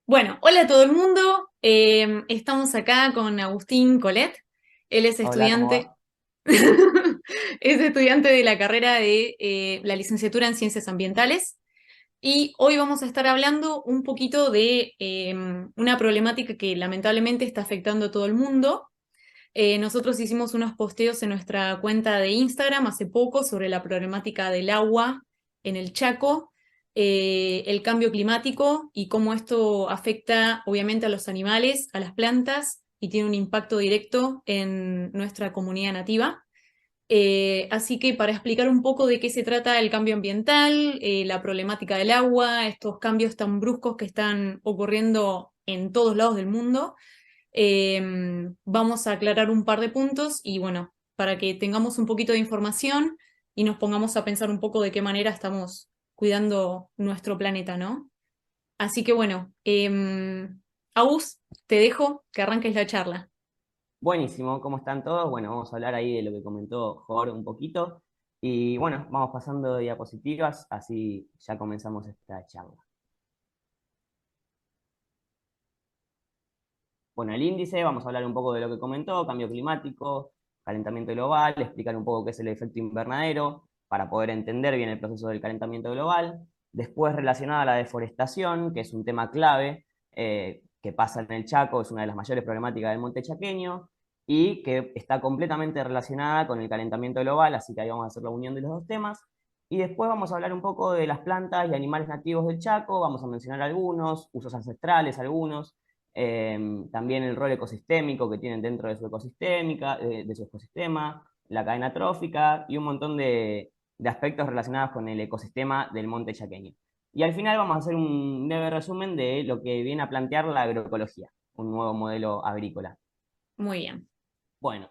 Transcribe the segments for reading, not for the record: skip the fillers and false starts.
Bueno, hola a todo el mundo. Estamos acá con Agustín Colet. Él es Hola, ¿cómo estudiante, va? es estudiante de la carrera de la licenciatura en Ciencias Ambientales. Y hoy vamos a estar hablando un poquito de una problemática que lamentablemente está afectando a todo el mundo. Nosotros hicimos unos posteos en nuestra cuenta de Instagram hace poco sobre la problemática del agua en el Chaco, el cambio climático y cómo esto afecta obviamente a los animales, a las plantas y tiene un impacto directo en nuestra comunidad nativa. Así que para explicar un poco de qué se trata el cambio ambiental, la problemática del agua, estos cambios tan bruscos que están ocurriendo en todos lados del mundo. Vamos a aclarar un par de puntos y bueno, para que tengamos un poquito de información y nos pongamos a pensar un poco de qué manera estamos cuidando nuestro planeta, ¿no? Así que bueno, Agus, te dejo que arranques la charla. Buenísimo, ¿cómo están todos? Bueno, vamos a hablar ahí de lo que comentó Jorge un poquito. Y bueno, vamos pasando diapositivas, así ya comenzamos esta charla. Bueno, el índice, vamos a hablar un poco de lo que comentó, cambio climático, calentamiento global, explicar un poco qué es el efecto invernadero, para poder entender bien el proceso del calentamiento global. Después relacionada a la deforestación, que es un tema clave, que pasa en el Chaco, es una de las mayores problemáticas del monte chaqueño, y que está completamente relacionada con el calentamiento global, así que ahí vamos a hacer la unión de los dos temas. Y después vamos a hablar un poco de las plantas y animales nativos del Chaco, vamos a mencionar algunos, usos ancestrales algunos, también el rol ecosistémico que tienen dentro de de su ecosistema, la cadena trófica y un montón de aspectos relacionados con el ecosistema del monte chaqueño. Y al final vamos a hacer un leve resumen de lo que viene a plantear la agroecología, un nuevo modelo agrícola. Muy bien. Bueno,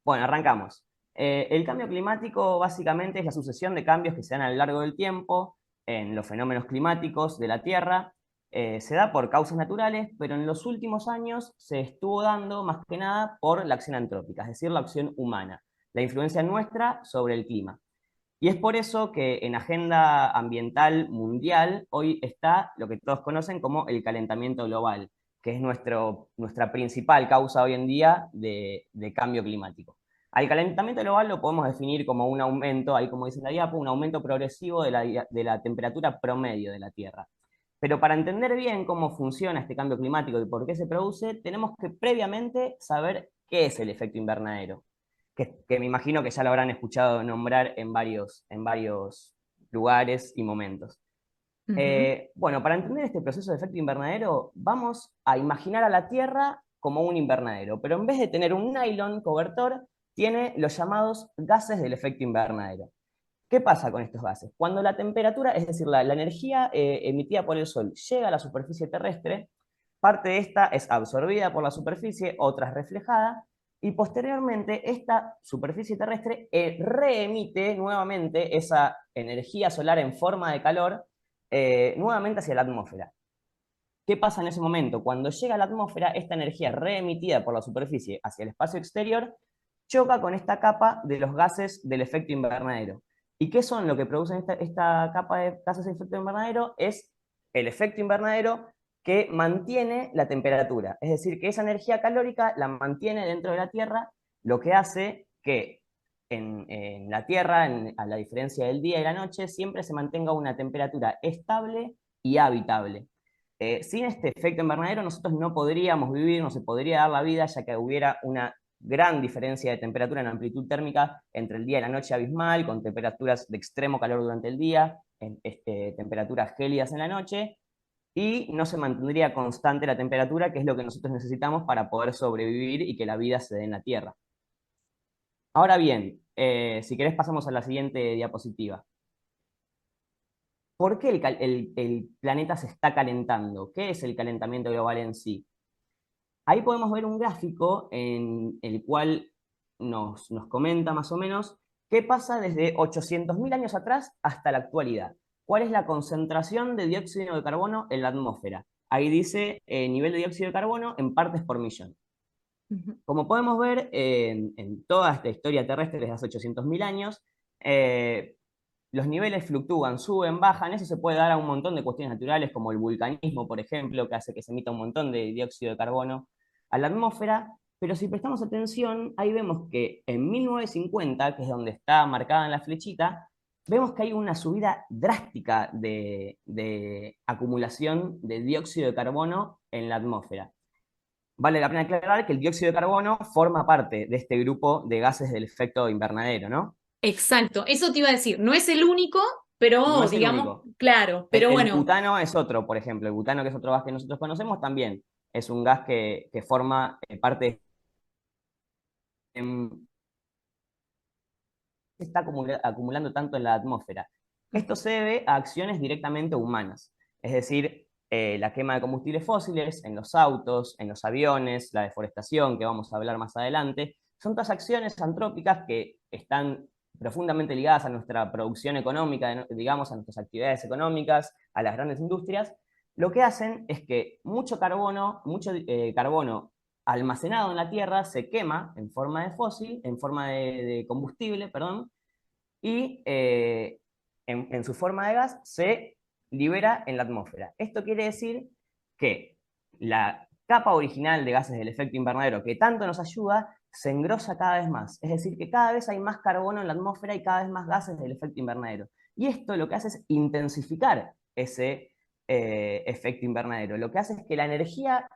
bueno, arrancamos. El cambio climático básicamente es la sucesión de cambios que se dan a lo largo del tiempo en los fenómenos climáticos de la Tierra. Se da por causas naturales, pero en los últimos años se estuvo dando más que nada por la acción antrópica, es decir, la acción humana, la influencia nuestra sobre el clima. Y es por eso que en agenda ambiental mundial hoy está lo que todos conocen como el calentamiento global, que es nuestra principal causa hoy en día de cambio climático. Al calentamiento global lo podemos definir como un aumento, ahí como dice la diapo, un aumento progresivo de la temperatura promedio de la Tierra. Pero para entender bien cómo funciona este cambio climático y por qué se produce, tenemos que previamente saber qué es el efecto invernadero, que me imagino que ya lo habrán escuchado nombrar en varios lugares y momentos. Ujú. Bueno, para entender este proceso de efecto invernadero, vamos a imaginar a la Tierra como un invernadero, pero en vez de tener un nylon cobertor, tiene los llamados gases del efecto invernadero. ¿Qué pasa con estos gases? Cuando la temperatura, es decir, la energía emitida por el Sol llega a la superficie terrestre, parte de esta es absorbida por la superficie, otra es reflejada, y posteriormente esta superficie terrestre reemite nuevamente esa energía solar en forma de calor nuevamente hacia la atmósfera. ¿Qué pasa en ese momento? Cuando llega a la atmósfera, esta energía reemitida por la superficie hacia el espacio exterior choca con esta capa de los gases del efecto invernadero. ¿Y qué son lo que producen esta capa de gases del efecto invernadero? Es el efecto invernadero que mantiene la temperatura. Es decir, que esa energía calórica la mantiene dentro de la Tierra, lo que hace que en la Tierra, a la diferencia del día y la noche, siempre se mantenga una temperatura estable y habitable. Sin este efecto invernadero nosotros no podríamos vivir, no se podría dar la vida, ya que hubiera una gran diferencia de temperatura en amplitud térmica entre el día y la noche abismal, con temperaturas de extremo calor durante el día, temperaturas gélidas en la noche, y no se mantendría constante la temperatura, que es lo que nosotros necesitamos para poder sobrevivir y que la vida se dé en la Tierra. Ahora bien, si querés pasamos a la siguiente diapositiva. ¿Por qué el planeta se está calentando? ¿Qué es el calentamiento global en sí? Ahí podemos ver un gráfico en el cual nos comenta más o menos qué pasa desde 800.000 años atrás hasta la actualidad. ¿Cuál es la concentración de dióxido de carbono en la atmósfera? Ahí dice nivel de dióxido de carbono en partes por millón. Ujú. Como podemos ver en toda esta historia terrestre desde hace 800.000 años, eh, los niveles fluctúan, suben, bajan, eso se puede dar a un montón de cuestiones naturales, como el vulcanismo, por ejemplo, que hace que se emita un montón de dióxido de carbono a la atmósfera, pero si prestamos atención, ahí vemos que en 1950, que es donde está marcada en la flechita, vemos que hay una subida drástica de acumulación de dióxido de carbono en la atmósfera. Vale la pena aclarar que el dióxido de carbono forma parte de este grupo de gases del efecto invernadero, ¿no? Exacto, eso te iba a decir, no es el único, No pero es el digamos, único. claro, El, pero el bueno, butano es otro, por ejemplo. El butano, que es otro gas que nosotros conocemos, también es un gas que forma parte de, se está acumulando tanto en la atmósfera. Esto se debe a acciones directamente humanas, es decir, la quema de combustibles fósiles en los autos, en los aviones, la deforestación, que vamos a hablar más adelante, son todas acciones antrópicas que están profundamente ligadas a nuestra producción económica, digamos, a nuestras actividades económicas, a las grandes industrias. Lo que hacen es que mucho carbono almacenado en la Tierra se quema en forma de fósil, en forma de combustible, perdón, y en su forma de gas se libera en la atmósfera. Esto quiere decir que la capa original de gases del efecto invernadero, que tanto nos ayuda, se engrosa cada vez más. Es decir, que cada vez hay más carbono en la atmósfera y cada vez más gases del efecto invernadero. Y esto lo que hace es intensificar ese efecto invernadero. Lo que hace es que la energía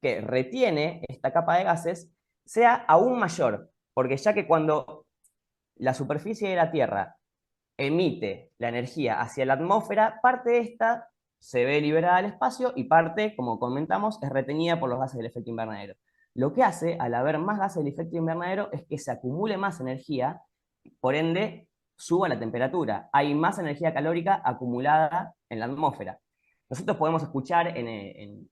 que retiene esta capa de gases sea aún mayor, porque ya que cuando la superficie de la Tierra emite la energía hacia la atmósfera, parte de esta se ve liberada al espacio y parte, como comentamos, es retenida por los gases del efecto invernadero. Lo que hace, al haber más gases del efecto invernadero, es que se acumule más energía, por ende, suba la temperatura. Hay más energía calórica acumulada en la atmósfera. Nosotros podemos escuchar en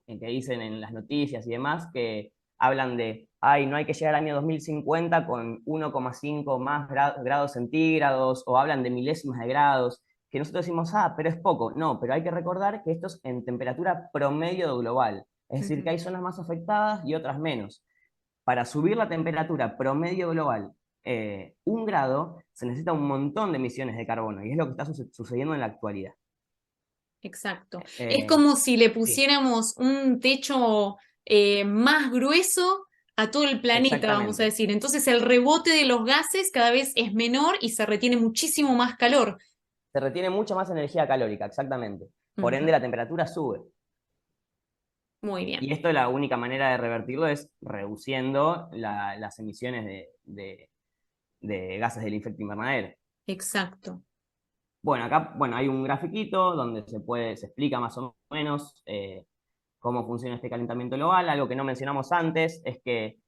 que dicen en las noticias y demás, que hablan de, ay, no hay que llegar al año 2050 con 1,5 más grados centígrados, o hablan de milésimas de grados, que nosotros decimos, ah, pero es poco. No, pero hay que recordar que esto es en temperatura promedio global. Es decir, que ujú, hay zonas más afectadas y otras menos. Para subir la temperatura promedio global 1 grado, se necesita un montón de emisiones de carbono, y es lo que está sucediendo en la actualidad. exacto. Es Eh, como si le sí, pusiéramos un techo más grueso a todo el planeta, vamos a exactamente. decir. Entonces el rebote de los gases cada vez es menor y se retiene muchísimo más calor. Se retiene mucha más energía calórica, exactamente. Por ende, Ujú, la temperatura sube. muy bien, Y esto, la única manera de revertirlo es reduciendo las emisiones de gases del efecto invernadero. exacto. Bueno, acá hay un grafiquito donde se explica más o menos cómo funciona este calentamiento global. Algo que no mencionamos antes es que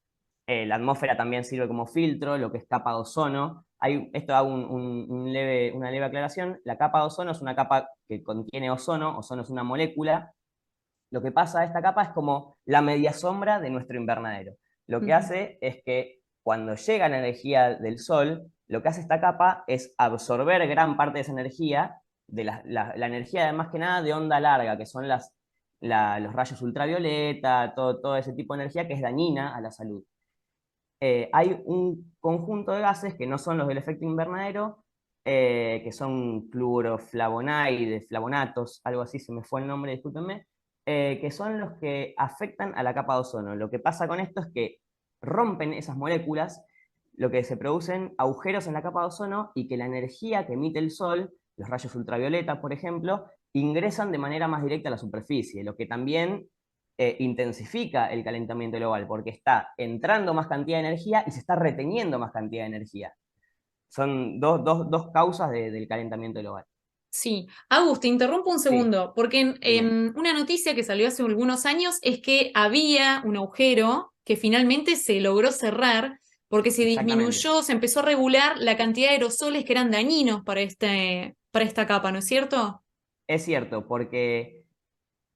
la atmósfera también sirve como filtro, lo que es capa de ozono. Esto hago una leve aclaración. La capa de ozono es una capa que contiene ozono. Ozono es una molécula. Lo que pasa a esta capa es como la media sombra de nuestro invernadero. Lo que Ujú, hace es que cuando llega la energía del sol, lo que hace esta capa es absorber gran parte de esa energía, de la energía además que nada de onda larga, que son los rayos ultravioleta, todo ese tipo de energía que es dañina a la salud. Hay un conjunto de gases que no son los del efecto invernadero, que son fluoroflavonoides, flavonatos, algo así, se me fue el nombre, discúlpenme, que son los que afectan a la capa de ozono. Lo que pasa con esto es que rompen esas moléculas, lo que se producen agujeros en la capa de ozono y que la energía que emite el sol, los rayos ultravioleta, por ejemplo, ingresan de manera más directa a la superficie, lo que también intensifica el calentamiento global, porque está entrando más cantidad de energía y se está reteniendo más cantidad de energía. Son dos causas del calentamiento global. sí. Agus, te interrumpo un Sí, segundo, porque dime. una noticia que salió hace algunos años es que había un agujero que finalmente se logró cerrar porque se Exactamente. disminuyó, se empezó a regular la cantidad de aerosoles que eran dañinos para esta capa, ¿no es cierto? Es cierto, porque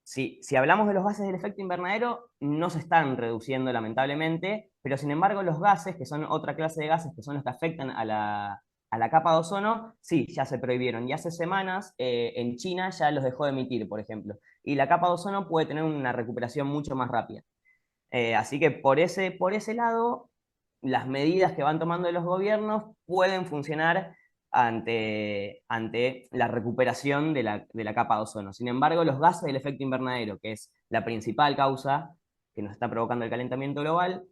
si hablamos de los gases del efecto invernadero, no se están reduciendo lamentablemente, pero sin embargo los gases, que son otra clase de gases, que son los que afectan a la capa de ozono, sí, ya se prohibieron. Y hace semanas en China ya los dejó de emitir, por ejemplo. Y la capa de ozono puede tener una recuperación mucho más rápida. Así que por ese lado, las medidas que van tomando los gobiernos pueden funcionar ante la recuperación de la capa de ozono. Sin embargo, los gases del efecto invernadero, que es la principal causa que nos está provocando el calentamiento global,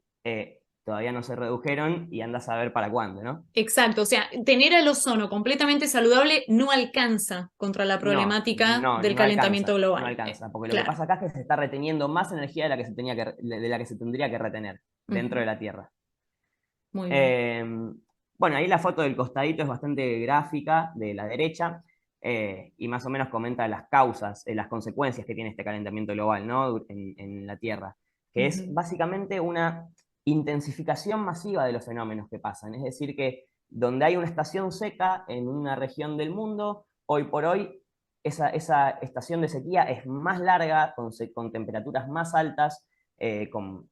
todavía no se redujeron y anda a saber para cuándo, ¿no? Exacto, o sea, tener el ozono completamente saludable no alcanza contra la No, problemática no, del no calentamiento alcanza, no global. alcanza, porque lo que Claro. pasa acá es que se está reteniendo más energía de la que de la que se tendría que retener dentro Ujú. de la Tierra. Muy bien. Eh, bueno, ahí la foto del costadito es bastante gráfica de la derecha, y más o menos comenta las causas, las consecuencias que tiene este calentamiento global, ¿no? En la Tierra, que es Ujú. básicamente una intensificación masiva de los fenómenos que pasan. Es decir, que donde hay una estación seca en una región del mundo, hoy por hoy esa estación de sequía es más larga, con temperaturas más altas, con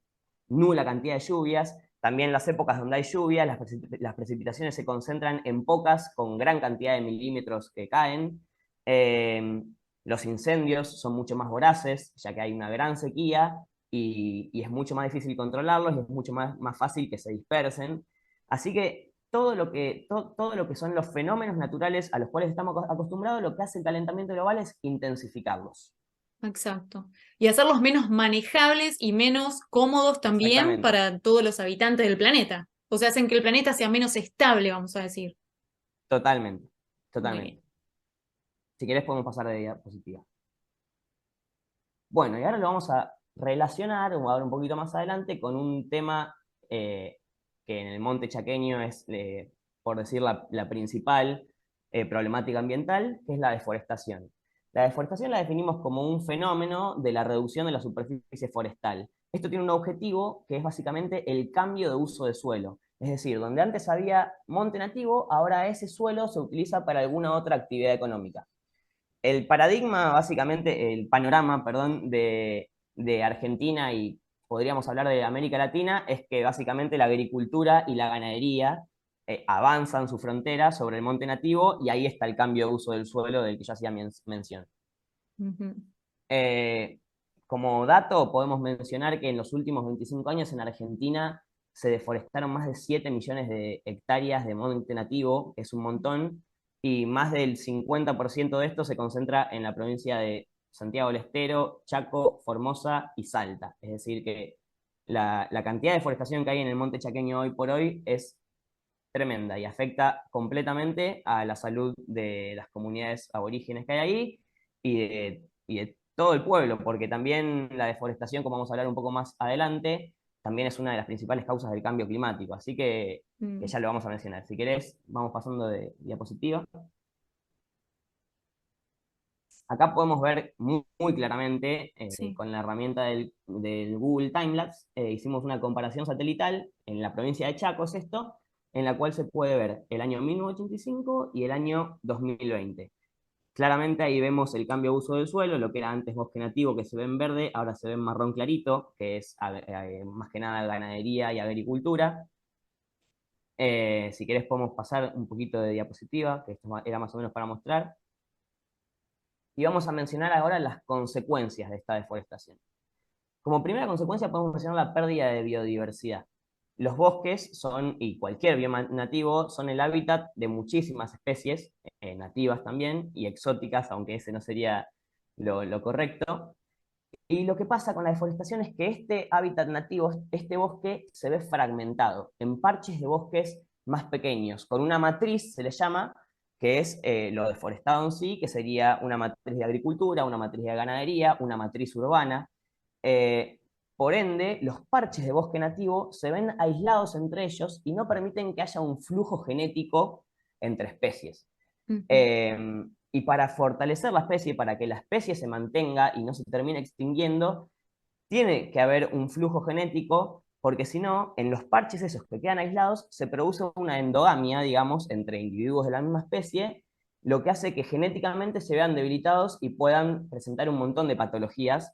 nula cantidad de lluvias. También las épocas donde hay lluvia, las precipitaciones se concentran en pocas, con gran cantidad de milímetros que caen. Eh, los incendios son mucho más voraces, ya que hay una gran sequía y es mucho más difícil controlarlos y es mucho más fácil que se dispersen. Así que todo lo que son los fenómenos naturales a los cuales estamos acostumbrados, lo que hace el calentamiento global es intensificarlos. Exacto. Y hacerlos menos manejables y menos cómodos también Exactamente, para todos los habitantes del planeta. O sea, hacen que el planeta sea menos estable, vamos a decir. totalmente, Muy bien. totalmente. Si querés podemos pasar de diapositiva. Bueno, y ahora lo vamos a relacionar, o a ver un poquito más adelante, con un tema eh, que en el monte chaqueño es, por decir, la principal problemática ambiental, que es la deforestación. La deforestación la definimos como un fenómeno de la reducción de la superficie forestal. Esto tiene un objetivo que es básicamente el cambio de uso de suelo. Es decir, donde antes había monte nativo, ahora ese suelo se utiliza para alguna otra actividad económica. El paradigma, básicamente, el panorama, perdón, de Argentina y podríamos hablar de América Latina, es que básicamente la agricultura y la ganadería avanzan su frontera sobre el monte nativo y ahí está el cambio de uso del suelo del que ya hacía mención. Ujú. Eh, Como dato, podemos mencionar que en los últimos 25 años en Argentina se deforestaron más de 7 millones de hectáreas de monte nativo, es un montón, y más del 50% de esto se concentra en la provincia de Santiago del Estero, Chaco, Formosa y Salta. Es decir, que la cantidad de deforestación que hay en el monte chaqueño hoy por hoy es tremenda y afecta completamente a la salud de las comunidades aborígenes que hay ahí y de todo el pueblo, porque también la deforestación, como vamos a hablar un poco más adelante, también es una de las principales causas del cambio climático, así que Mm. ya lo vamos a mencionar. Si querés, vamos pasando de diapositiva. Acá podemos ver muy claramente, Sí. con la herramienta del Google Timelapse, hicimos una comparación satelital en la provincia de Chaco, es esto, en la cual se puede ver el año 1985 y el año 2020. Claramente ahí vemos el cambio de uso del suelo, lo que era antes bosque nativo que se ve en verde, ahora se ve en marrón clarito, que es más que nada ganadería y agricultura. Si querés podemos pasar un poquito de diapositiva, que esto era más o menos para mostrar. Y vamos a mencionar ahora las consecuencias de esta deforestación. Como primera consecuencia podemos mencionar la pérdida de biodiversidad. Los bosques son, y cualquier bioma nativo, son el hábitat de muchísimas especies, nativas también, y exóticas, aunque ese no sería lo correcto. Y lo que pasa con la deforestación es que este hábitat nativo, este bosque, se ve fragmentado en parches de bosques más pequeños, con una matriz, se le llama, que es lo deforestado en sí, que sería una matriz de agricultura, una matriz de ganadería, una matriz urbana. Eh, por ende, los parches de bosque nativo se ven aislados entre ellos y no permiten que haya un flujo genético entre especies. Ujú. Eh, y para fortalecer la especie, para que la especie se mantenga y no se termine extinguiendo, tiene que haber un flujo genético, porque si no, en los parches esos que quedan aislados, se produce una endogamia, digamos, entre individuos de la misma especie, lo que hace que genéticamente se vean debilitados y puedan presentar un montón de patologías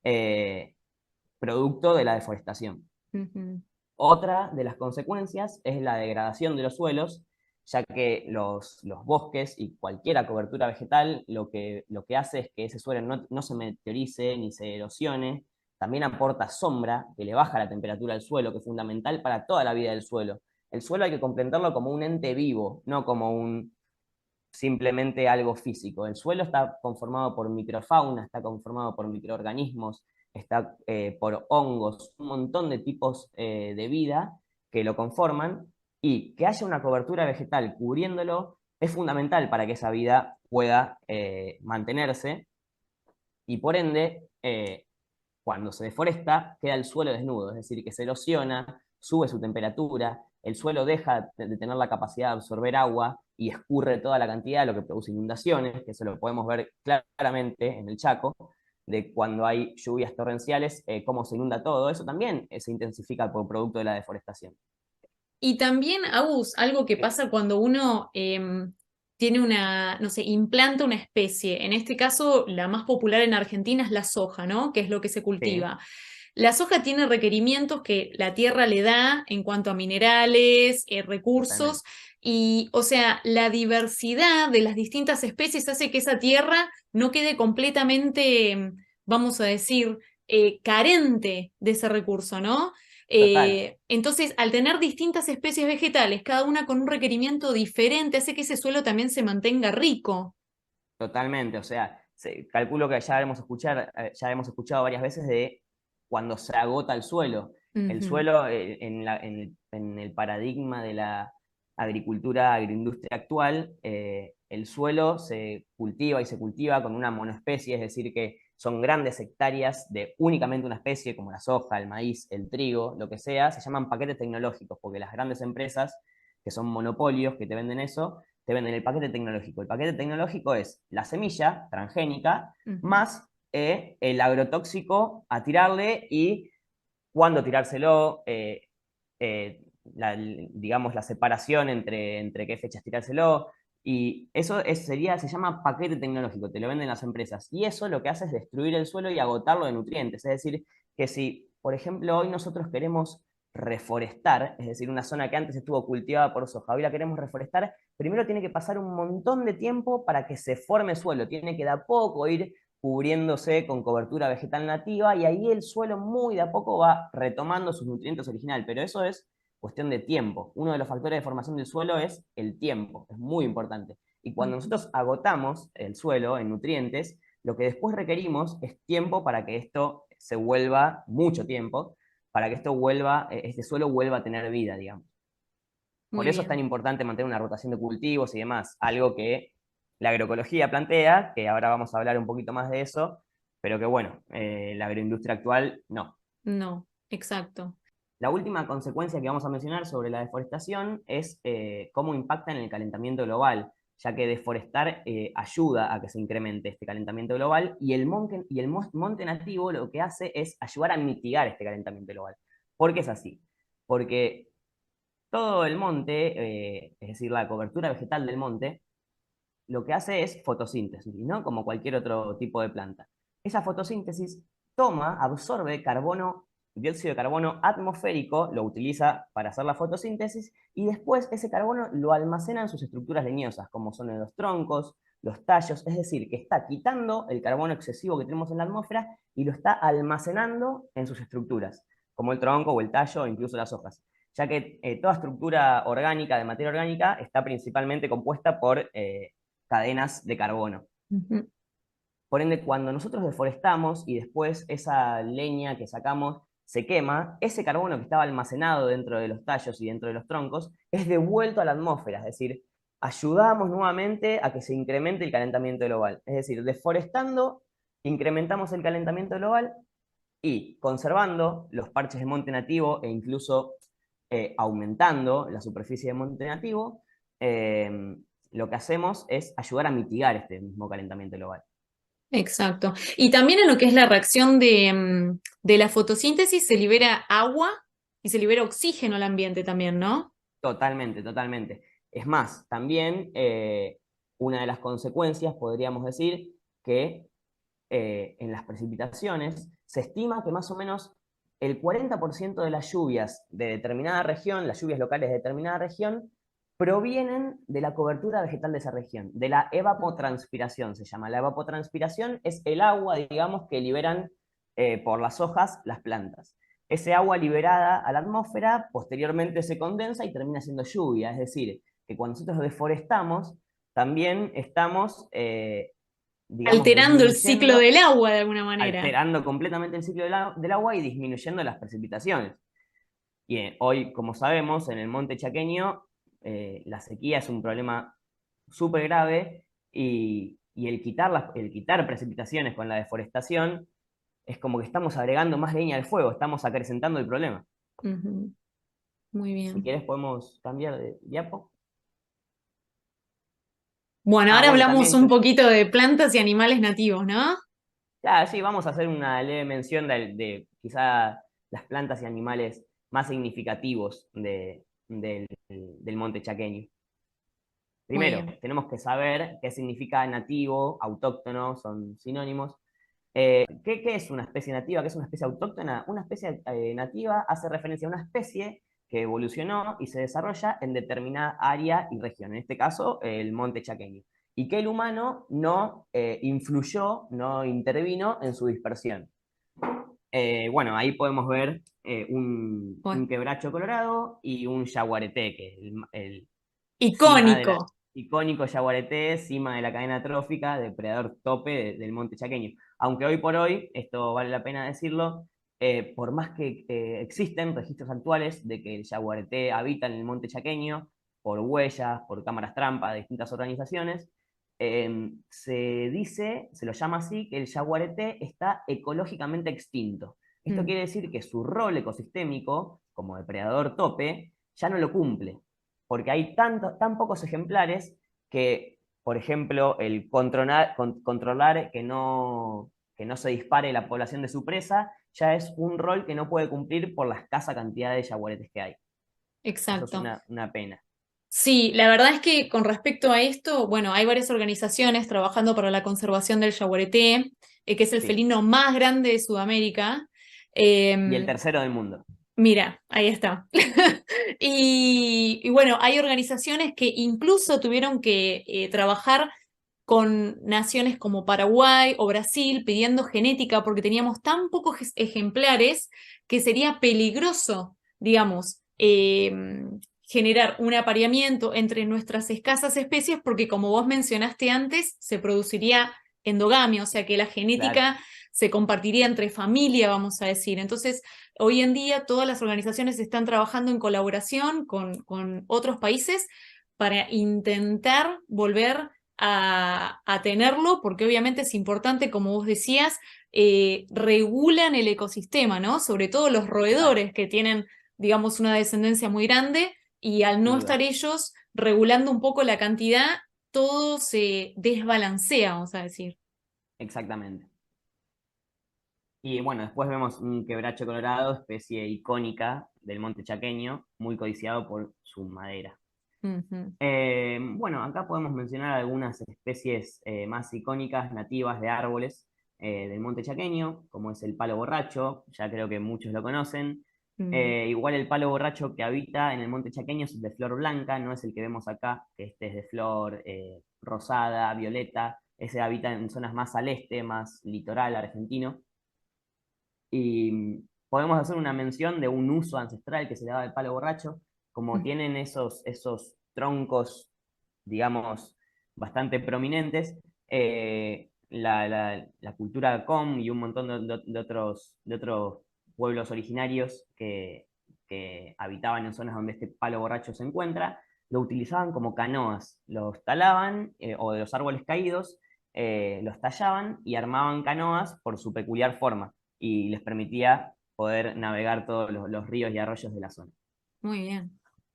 eh, producto de la deforestación. Ujú. Otra de las consecuencias es la degradación de los suelos, ya que los bosques y cualquier cobertura vegetal lo que hace es que ese suelo no se meteorice ni se erosione. También aporta sombra, que le baja la temperatura al suelo, que es fundamental para toda la vida del suelo. El suelo hay que comprenderlo como un ente vivo, no como simplemente algo físico. El suelo está conformado por microfauna, está conformado por microorganismos, está por hongos, un montón de tipos de vida que lo conforman, y que haya una cobertura vegetal cubriéndolo es fundamental para que esa vida pueda mantenerse, y por ende, cuando se deforesta, queda el suelo desnudo, es decir, que se erosiona, sube su temperatura, el suelo deja de tener la capacidad de absorber agua y escurre toda la cantidad, lo que produce inundaciones, que eso lo podemos ver claramente en el Chaco, de cuando hay lluvias torrenciales, cómo se inunda todo. Eso también se intensifica por producto de la deforestación. Y también, Agus, algo que pasa cuando uno tiene una, no sé, implanta una especie. En este caso, la más popular en Argentina es la soja, ¿no? Que es lo que se Sí, cultiva. La soja tiene requerimientos que la tierra le da en cuanto a minerales, recursos, totalmente. y, o sea, la diversidad de las distintas especies hace que esa tierra no quede completamente, vamos a decir, carente de ese recurso, ¿no? Total. Entonces, al tener distintas especies vegetales, cada una con un requerimiento diferente, hace que ese suelo también se mantenga rico. Totalmente, o sea, calculo que ya hemos escuchado varias veces de cuando se agota el suelo. El Ujú. suelo, en el paradigma de la agricultura, agroindustria actual, el suelo se cultiva y se cultiva con una monoespecie, es decir, que son grandes hectáreas de únicamente una especie, como la soja, el maíz, el trigo, lo que sea, se llaman paquetes tecnológicos, porque las grandes empresas, que son monopolios que te venden eso, te venden el paquete tecnológico. El paquete tecnológico es la semilla transgénica Ujú. más el agrotóxico a tirarle y cuándo tirárselo, digamos, la separación entre qué fechas tirárselo. Y eso se llama paquete tecnológico, te lo venden las empresas. Y eso lo que hace es destruir el suelo y agotarlo de nutrientes. Es decir, que si, por ejemplo, hoy nosotros queremos reforestar, es decir, una zona que antes estuvo cultivada por soja, hoy la queremos reforestar, primero tiene que pasar un montón de tiempo para que se forme suelo, tiene que de a poco ir cubriéndose con cobertura vegetal nativa, y ahí el suelo muy de a poco va retomando sus nutrientes original, pero eso es cuestión de tiempo. Uno de los factores de formación del suelo es el tiempo, es muy importante. Y cuando Ujú. nosotros agotamos el suelo en nutrientes, lo que después requerimos es tiempo para que esto se vuelva, mucho tiempo, para que esto vuelva, este suelo vuelva a tener vida, digamos. Por Muy eso es tan bien. importante mantener una rotación de cultivos y demás, algo que la agroecología plantea, que ahora vamos a hablar un poquito más de eso, pero que bueno, la agroindustria actual no. No, exacto. La última consecuencia que vamos a mencionar sobre la deforestación es cómo impacta en el calentamiento global, ya que deforestar ayuda a que se incremente este calentamiento global, y monte nativo lo que hace es ayudar a mitigar este calentamiento global. ¿Por qué es así? Porque todo el monte, es decir, la cobertura vegetal del monte, lo que hace es fotosíntesis, ¿no? Como cualquier otro tipo de planta. Esa fotosíntesis absorbe carbono, dióxido de carbono atmosférico, lo utiliza para hacer la fotosíntesis, y después ese carbono lo almacena en sus estructuras leñosas, como son en los troncos, los tallos, es decir, que está quitando el carbono excesivo que tenemos en la atmósfera y lo está almacenando en sus estructuras, como el tronco o el tallo o incluso las hojas, ya que toda estructura orgánica, de materia orgánica, está principalmente compuesta por cadenas de carbono. Ujú. Por ende, cuando nosotros deforestamos y después esa leña que sacamos se quema, ese carbono que estaba almacenado dentro de los tallos y dentro de los troncos es devuelto a la atmósfera, es decir, ayudamos nuevamente a que se incremente el calentamiento global. Es decir, deforestando, incrementamos el calentamiento global, y conservando los parches de monte nativo e incluso aumentando la superficie de monte nativo, lo que hacemos es ayudar a mitigar este mismo calentamiento global. Exacto. Y también en lo que es la reacción de la fotosíntesis se libera agua y se libera oxígeno al ambiente también, ¿no? Totalmente, totalmente. Es más, también una de las consecuencias, podríamos decir, que en las precipitaciones se estima que más o menos el 40% de las lluvias de determinada región, las lluvias locales de determinada región, provienen de la cobertura vegetal de esa región, de la evapotranspiración se llama. La evapotranspiración es el agua, digamos, que liberan por las hojas las plantas. Ese agua liberada a la atmósfera posteriormente se condensa y termina siendo lluvia, es decir, que cuando nosotros deforestamos, también estamos, digamos, Alterando el ciclo disminuyendo, del agua de alguna manera. alterando completamente el ciclo del agua y disminuyendo las precipitaciones. Y hoy, como sabemos, en el monte chaqueño, la sequía es un problema súper grave y el quitar precipitaciones con la deforestación es como que estamos agregando más leña al fuego, estamos acrecentando el problema. Ujú, muy Si bien. quieres podemos cambiar de diapo. Bueno, Ah, ahora bueno, hablamos también, un poquito de plantas y animales nativos, ¿no? ya, sí, vamos a hacer una leve mención de quizá las plantas y animales más significativos del monte chaqueño. Muy Primero, bien. tenemos que saber qué significa nativo, autóctono, son sinónimos. ¿Qué es una especie nativa? ¿Qué es una especie autóctona? Una especie nativa hace referencia a una especie que evolucionó y se desarrolla en determinada área y región, en este caso el monte chaqueño, y que el humano no influyó, no intervino en su dispersión. Bueno, ahí podemos ver un Bueno, quebracho colorado y un yaguareté, que es el cima de icónico. la, icónico yaguareté, cima de la cadena trófica, depredador tope del monte chaqueño. Aunque hoy por hoy, esto vale la pena decirlo, por más que existen registros actuales de que el yaguareté habita en el monte chaqueño, por huellas, por cámaras trampa de distintas organizaciones, se dice, se lo llama así, que el yaguareté está ecológicamente extinto. Esto Mm, quiere decir que su rol ecosistémico, como depredador tope, ya no lo cumple, porque hay tan pocos ejemplares que, por ejemplo, el controlar que no se dispare la población de su presa, ya es un rol que no puede cumplir por la escasa cantidad de yaguaretes que hay. Eso es exacto. una pena. Sí, la verdad es que con respecto a esto, bueno, hay varias organizaciones trabajando para la conservación del yaguareté, que es el Sí. felino más grande de Sudamérica. Y el Eh, tercero del mundo. Mira, ahí está. Y bueno, hay organizaciones que incluso tuvieron que trabajar con naciones como Paraguay o Brasil pidiendo genética porque teníamos tan pocos ejemplares que sería peligroso, digamos, generar un apareamiento entre nuestras escasas especies porque como vos mencionaste antes, se produciría endogamia, o sea que la Claro, genética se compartiría entre familia, vamos a decir. Entonces, hoy en día todas las organizaciones están trabajando en colaboración con otros países para intentar volver a tenerlo, porque obviamente es importante, como vos decías, regulan el ecosistema, ¿no? Sobre todo los claro, roedores que tienen, digamos, una descendencia muy grande y al sin no duda. estar ellos regulando un poco la cantidad, todo se desbalancea, vamos a decir. Exactamente. Y bueno, después vemos un quebracho colorado, especie icónica del monte chaqueño, muy codiciado por su madera. Ujú, Bueno, acá podemos mencionar algunas especies más icónicas, nativas de árboles del monte chaqueño, como es el palo borracho, ya creo que muchos lo conocen. mm, Igual el palo borracho que habita en el monte chaqueño es de flor blanca, no es el que vemos acá, que este es de flor rosada, violeta. Ese habita en zonas más al este, más litoral argentino. Y podemos hacer una mención de un uso ancestral que se le daba al palo borracho, como mm, tienen esos troncos, digamos, bastante prominentes, la cultura Com y un montón de otros pueblos originarios que habitaban en zonas donde este palo borracho se encuentra, lo utilizaban como canoas, los talaban o de los árboles caídos, los tallaban y armaban canoas por su peculiar forma y les permitía poder navegar todos los ríos y arroyos de la zona. muy bien.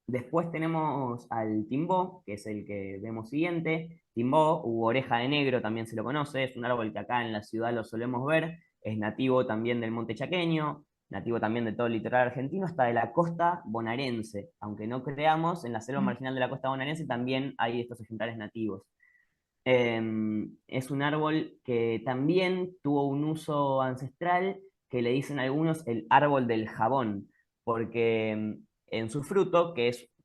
Después tenemos al timbó, que es el que vemos siguiente. Timbó, u oreja de negro, también se lo conoce, es un árbol que acá en la ciudad lo solemos ver, es nativo también del monte chaqueño, nativo también de todo el litoral argentino, hasta de la costa bonaerense. Aunque no creamos, en la selva Mm, marginal de la costa bonaerense también hay estos ejemplares nativos. Es un árbol que también tuvo un uso ancestral que le dicen algunos el árbol del jabón, porque en su fruto,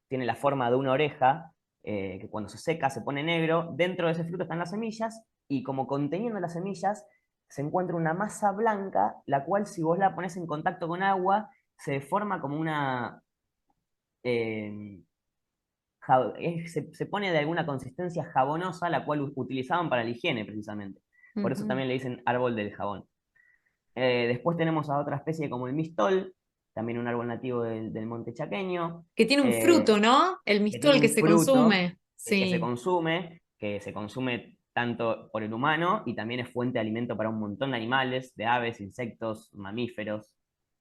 tiene la forma de una oreja, que cuando se seca se pone negro, dentro de ese fruto están las semillas y como conteniendo las semillas se encuentra una masa blanca, la cual si vos la pones en contacto con agua se forma como una, eh, se pone de alguna consistencia jabonosa, la cual utilizaban para la higiene precisamente. Por eso Ujú. también le dicen árbol del jabón. Después tenemos a otra especie como el mistol, también un árbol nativo del monte chaqueño, Que tiene un fruto, eh, ¿no? El que tiene mistol que un se fruto consume. que se Sí. consume, que se consume tanto por el humano y también es fuente de alimento para un montón de animales, de aves, insectos, mamíferos,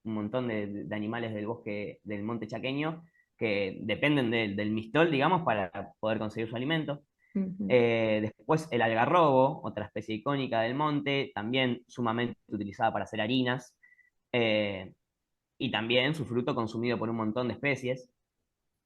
un montón de animales del bosque del monte chaqueño que dependen del mistol, digamos, para poder conseguir su alimento. Ujú. Después el algarrobo, otra especie icónica del monte, también sumamente utilizada para hacer harinas, eh, y también su fruto consumido por un montón de especies.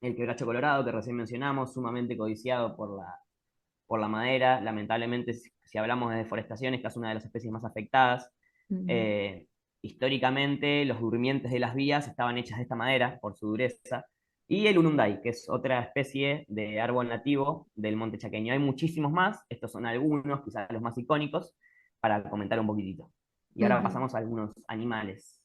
El quebracho colorado, que recién mencionamos, sumamente codiciado por la madera. Lamentablemente, si hablamos de deforestación, esta es una de las especies más afectadas. Ujú. Eh, Históricamente, los durmientes de las vías estaban hechas de esta madera por su dureza. Y el ununday, que es otra especie de árbol nativo del monte chaqueño. Hay muchísimos más, estos son algunos, quizás los más icónicos, para comentar un poquitito. Y ahora Ujú. pasamos a algunos animales.